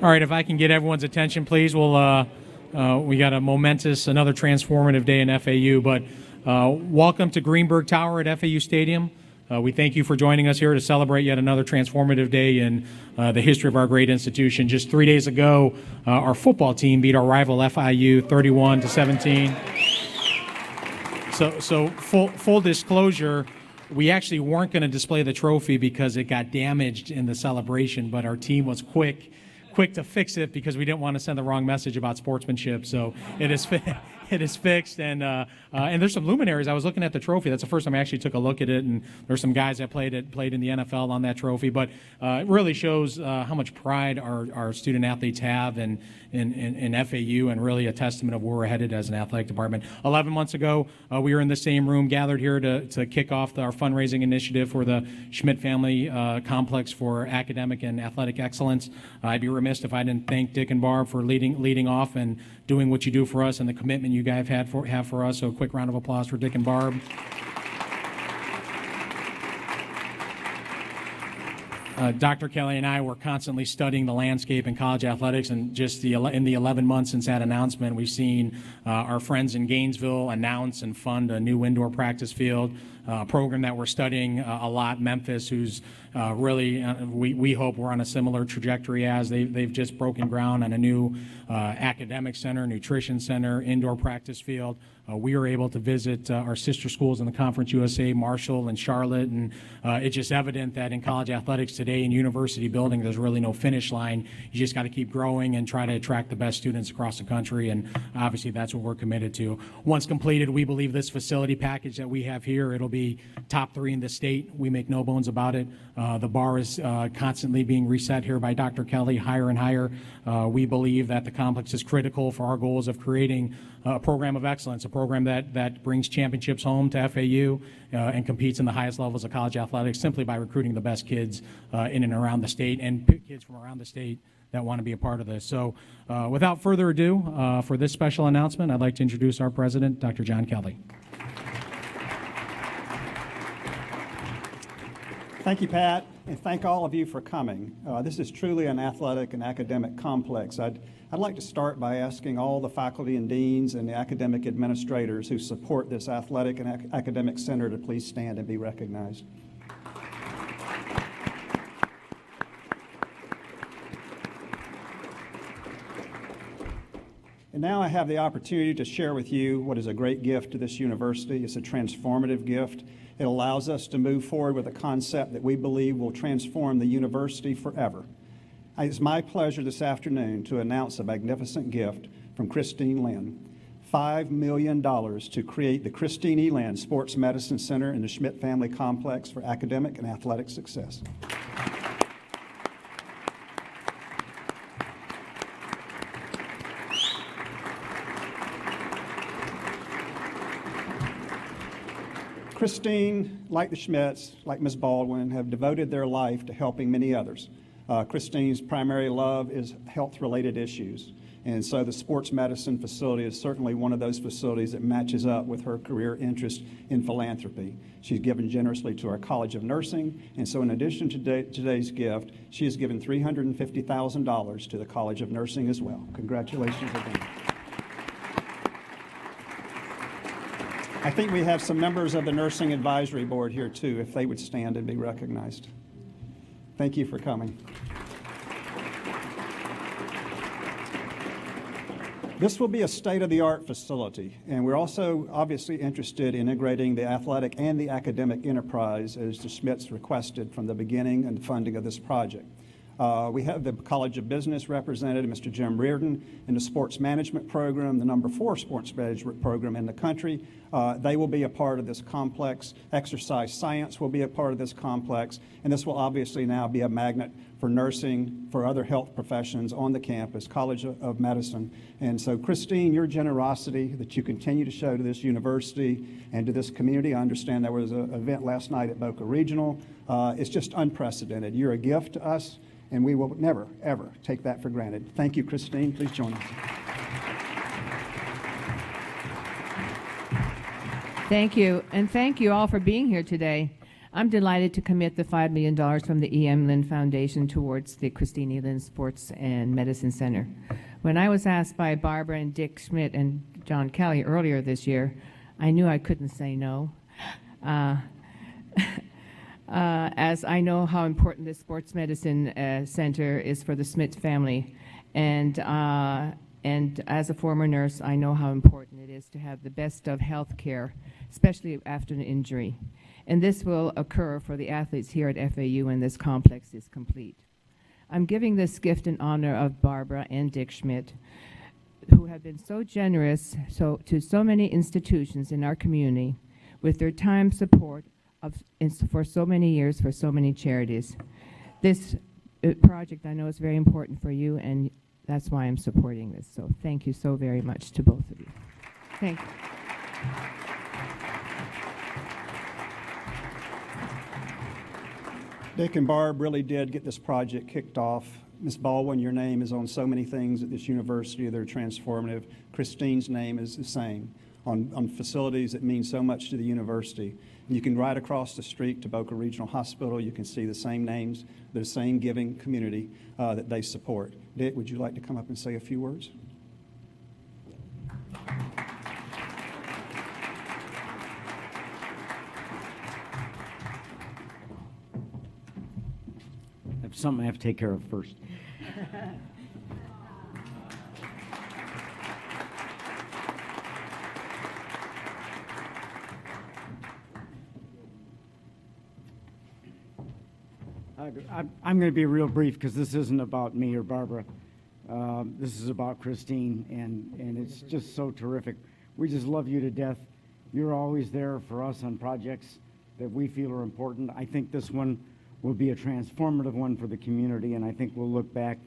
All right, if I can get everyone's attention, please. We got a momentous, another transformative day in FAU, but welcome to Greenberg Tower at FAU Stadium. We thank you for joining us here to celebrate yet another transformative day in the history of our great institution. Just 3 days ago, our football team beat our rival FIU 31-17. So full disclosure, we actually weren't going to display the trophy because it got damaged in the celebration, but our team was quick to fix it because we didn't want to send the wrong message about sportsmanship. So it is fixed, and there's some luminaries. I was looking at the trophy. That's the first time I actually took a look at it, and there's some guys that played in the NFL on that trophy. But it really shows how much pride our student athletes have in FAU, and really a testament of where we're headed as an athletic department. 11 months ago, we were in the same room, gathered here to kick off our fundraising initiative for the Schmidt Family Complex for academic and athletic excellence. I'd be remiss if I didn't thank Dick and Barb for leading off and doing what you do for us and the commitment you guys have for us. So a quick round of applause for Dick and Barb. Dr. Kelly and I were constantly studying the landscape in college athletics, and just in the 11 months since that announcement, we've seen our friends in Gainesville announce and fund a new indoor practice field, a program that we're studying a lot, Memphis, who's really, we hope we're on a similar trajectory as. They've just broken ground on a new academic center, nutrition center, indoor practice field. We were able to visit our sister schools in the Conference USA, Marshall and Charlotte, and it's just evident that in college athletics today in university building, there's really no finish line. You just got to keep growing and try to attract the best students across the country, and obviously that's what we're committed to. Once completed, we believe this facility package that we have here, it'll be top 3 in the state. We make no bones about it. The bar is constantly being reset here by Dr. Kelly, higher and higher. We believe that the complex is critical for our goals of creating a program of excellence, a program that brings championships home to FAU and competes in the highest levels of college athletics simply by recruiting the best kids in and around the state and kids from around the state that want to be a part of this. So without further ado, for this special announcement, I'd like to introduce our president, Dr. John Kelly. Thank you, Pat, and thank all of you for coming. This is truly an athletic and academic complex. I'd like to start by asking all the faculty and deans and the academic administrators who support this athletic and academic center to please stand and be recognized. And now I have the opportunity to share with you what is a great gift to this university. It's a transformative gift. It allows us to move forward with a concept that we believe will transform the university forever. It's my pleasure this afternoon to announce a magnificent gift from Christine Lynn, $5 million to create the Christine E. Lynn Sports Medicine Center in the Schmidt Family Complex for academic and athletic success. Christine, like the Schmidts, like Ms. Baldwin, have devoted their life to helping many others. Christine's primary love is health-related issues, and so the sports medicine facility is certainly one of those facilities that matches up with her career interest in philanthropy. She's given generously to our College of Nursing, and so in addition to today's gift, she has given $350,000 to the College of Nursing as well. Congratulations again. I think we have some members of the Nursing Advisory Board here too, if they would stand and be recognized. Thank you for coming. This will be a state-of-the-art facility, and we're also obviously interested in integrating the athletic and the academic enterprise as the Schmidts requested from the beginning and funding of this project. We have the College of Business represented, Mr. Jim Reardon, in the sports management program, the number 4 sports management program in the country. They will be a part of this complex. Exercise science will be a part of this complex, and this will obviously now be a magnet for nursing, for other health professions on the campus, College of Medicine. And so, Christine, your generosity that you continue to show to this university and to this community, I understand there was an event last night at Boca Regional, it's just unprecedented. You're a gift to us, and we will never, ever take that for granted. Thank you, Christine. Please join us. Thank you, and thank you all for being here today. I'm delighted to commit the $5 million from the E.M. Lynn Foundation towards the Christine E. Lynn Sports and Medicine Center. When I was asked by Barbara and Dick Schmidt and John Kelly earlier this year, I knew I couldn't say no. As I know how important this Sports Medicine Center is for the Schmidt family. And as a former nurse, I know how important it is to have the best of health care, especially after an injury. And this will occur for the athletes here at FAU when this complex is complete. I'm giving this gift in honor of Barbara and Dick Schmidt, who have been so generous to so many institutions in our community with their time support for so many years for so many charities. This project I know is very important for you, and that's why I'm supporting this. So thank you so very much to both of you. Thank you. Dick and Barb really did get this project kicked off. Ms. Baldwin, your name is on so many things at this university. They're transformative. Christine's name is the same on facilities that mean so much to the university. And you can ride across the street to Boca Regional Hospital. You can see the same names, the same giving community that they support. Dick, would you like to come up and say a few words? Something I have to take care of first. I'm going to be real brief because this isn't about me or Barbara. This is about Christine, and it's just so terrific. We just love you to death. You're always there for us on projects that we feel are important. I think this one will be a transformative one for the community, and I think we'll look back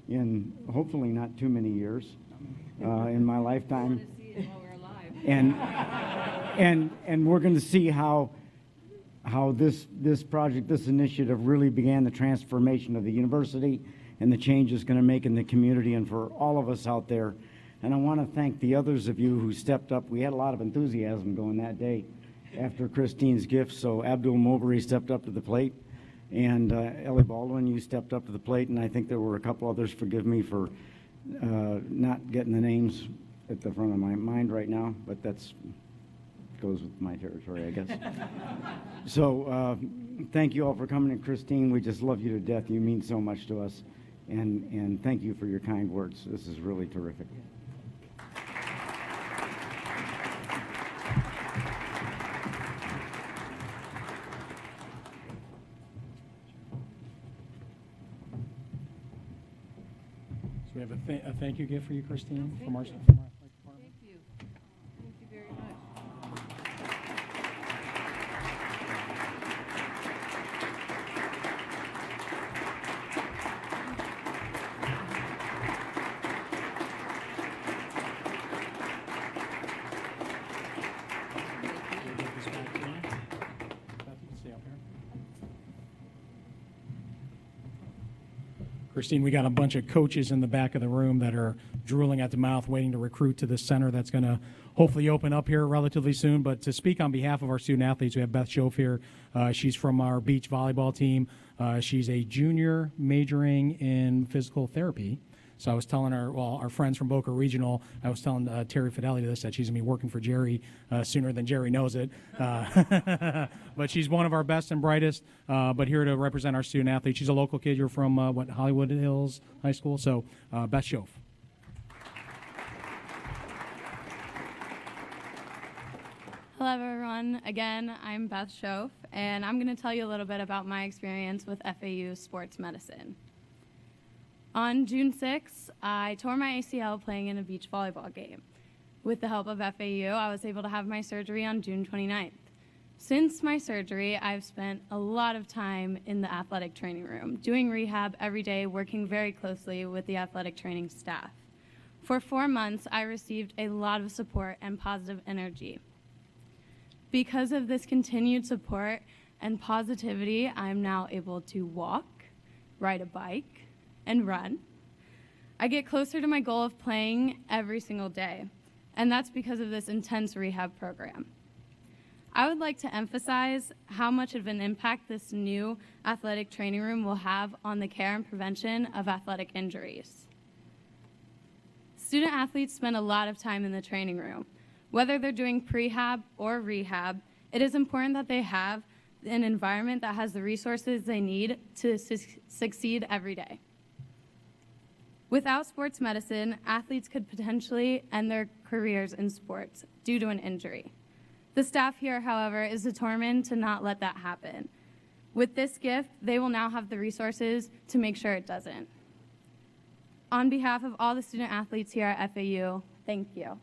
in hopefully not too many years in my lifetime. And we're going to see how this project, this initiative really began the transformation of the university and the change it's going to make in the community and for all of us out there. And I want to thank the others of you who stepped up. We had a lot of enthusiasm going that day after Christine's gift, so Abdul Mowbray stepped up to the plate. And Ellie Baldwin, you stepped up to the plate, and I think there were a couple others. Forgive me for not getting the names at the front of my mind right now, but that's goes with my territory, I guess. So thank you all for coming, and Christine, we just love you to death. You mean so much to us, and thank you for your kind words. This is really terrific. We have a thank you gift for you, Christine, from our department. Thank you. Thank you very much. Christine, we got a bunch of coaches in the back of the room that are drooling at the mouth waiting to recruit to this center that's going to hopefully open up here relatively soon. But to speak on behalf of our student athletes, we have Beth Schoaf here. She's from our beach volleyball team. She's a junior majoring in physical therapy. So I was telling her, well, our friends from Boca Regional, I was telling Terry Fidelity this, that she's going to be working for Jerry sooner than Jerry knows it. But she's one of our best and brightest, but here to represent our student athletes. She's a local kid. You're from, Hollywood Hills High School? So Beth Schoaf. Hello, everyone. Again, I'm Beth Schoaf, and I'm going to tell you a little bit about my experience with FAU Sports Medicine. On June 6th, I tore my ACL playing in a beach volleyball game. With the help of FAU, I was able to have my surgery on June 29th. Since my surgery, I've spent a lot of time in the athletic training room, doing rehab every day, working very closely with the athletic training staff. For 4 months, I received a lot of support and positive energy. Because of this continued support and positivity, I'm now able to walk, ride a bike, and run. I get closer to my goal of playing every single day, and that's because of this intense rehab program. I would like to emphasize how much of an impact this new athletic training room will have on the care and prevention of athletic injuries. Student athletes spend a lot of time in the training room. Whether they're doing prehab or rehab, it is important that they have an environment that has the resources they need to succeed every day. Without sports medicine, athletes could potentially end their careers in sports due to an injury. The staff here, however, is determined to not let that happen. With this gift, they will now have the resources to make sure it doesn't. On behalf of all the student athletes here at FAU, thank you.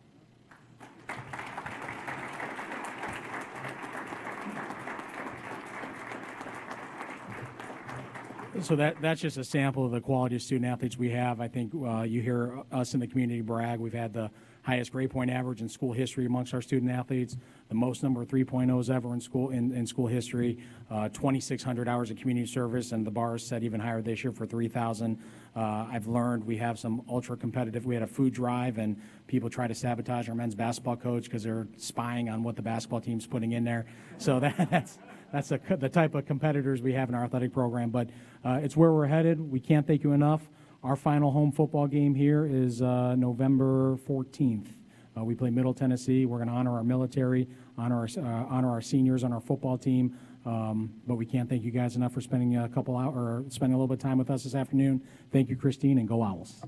So that's just a sample of the quality of student athletes we have. I think you hear us in the community brag. We've had the highest grade point average in school history amongst our student athletes, the most number of 3.0s ever in school history, 2,600 hours of community service, and the bar is set even higher this year for 3,000. I've learned we have some ultra competitive. We had a food drive, and people try to sabotage our men's basketball coach because they're spying on what the basketball team's putting in there. So that's the type of competitors we have in our athletic program. But it's where we're headed. We can't thank you enough. Our final home football game here is November 14th. We play Middle Tennessee. We're going to honor our military, honor our seniors on our football team. But we can't thank you guys enough for spending a little bit of time with us this afternoon. Thank you, Christine, and go Owls.